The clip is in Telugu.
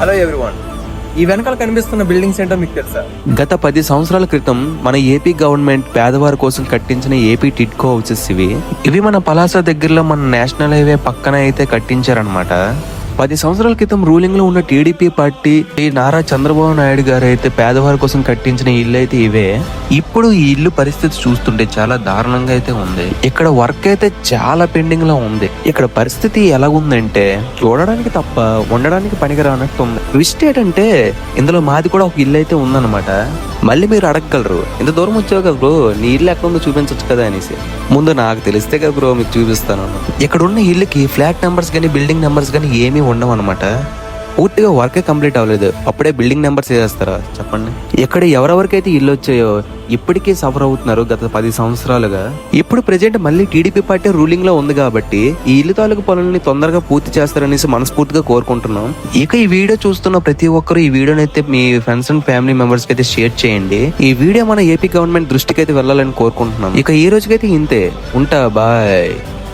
హలో ఎవ్రీవన్, ఈ వెనకాల కనిపిస్తున్న బిల్డింగ్స్ ఏంటో మీకు తెలుసా? గత 10 సంవత్సరాల క్రితం మన ఏపీ గవర్నమెంట్ పేదవారి కోసం కట్టించిన ఏపీ టిడ్కో హౌసెస్ ఇవి మన పలాస దగ్గరలో మన నేషనల్ హైవే పక్కన అయితే కట్టించారనమాట. 10 సంవత్సరాల క్రితం రూలింగ్ లో ఉన్న టీడీపీ పార్టీ నారా చంద్రబాబు నాయుడు గారు అయితే పేదవారి కోసం కట్టించిన ఇల్లు అయితే ఇవే. ఇప్పుడు ఈ ఇల్లు పరిస్థితి చూస్తుంటే చాలా దారుణంగా అయితే ఉంది. ఇక్కడ వర్క్ అయితే చాలా పెండింగ్ లో ఉంది. ఇక్కడ పరిస్థితి ఎలాగుందంటే చూడడానికి తప్ప ఉండడానికి పనికిరానట్టు ఉంది. ట్విస్ట్ ఏంటంటే ఇందులో మాది కూడా ఒక ఇల్లు అయితే ఉందన్నమాట. మళ్ళీ మీరు అడగగలరు, ఇంత దూరం వచ్చావు కదా బ్రో, నీ ఇల్లు ఎక్కడ ఉందో చూపించచ్చు కదా అనేసి. ముందు నాకు తెలిస్తే కదా బ్రో మీకు చూపిస్తాను. ఇక్కడ ఉన్న ఇల్లుకి ఫ్లాట్ నెంబర్స్ కానీ బిల్డింగ్ నెంబర్స్ కానీ ఏమీ ఉండవు అనమాట. పూర్తిగా వర్కే కంప్లీట్ అవ్వలేదు, అప్పుడే బిల్డింగ్ నెంబర్స్ వేసేస్తారా చెప్పండి. ఇక్కడ ఎవరెవరికైతే ఇల్లు వచ్చాయో ఇప్పటికీ సఫర్ అవుతున్నారు గత 10 సంవత్సరాలుగా. ఇప్పుడు ప్రెజెంట్ మళ్ళీ టీడీపీ పార్టీ రూలింగ్ లో ఉంది కాబట్టి ఈ ఇల్లు తాలూకు పనుల్ని తొందరగా పూర్తి చేస్తారనేసి మనస్ఫూర్తిగా కోరుకుంటున్నాం. ఇక ఈ వీడియో చూస్తున్న ప్రతి ఒక్కరు ఈ వీడియోని అయితే మీ ఫ్రెండ్స్ అండ్ ఫ్యామిలీ మెంబర్స్ కి అయితే షేర్ చేయండి. ఈ వీడియో మన ఏపీ గవర్నమెంట్ దృష్టికి అయితే వెళ్ళాలని కోరుకుంటున్నాం. ఇక ఈ రోజుకైతే ఇంతే, ఉంటా, బాయ్.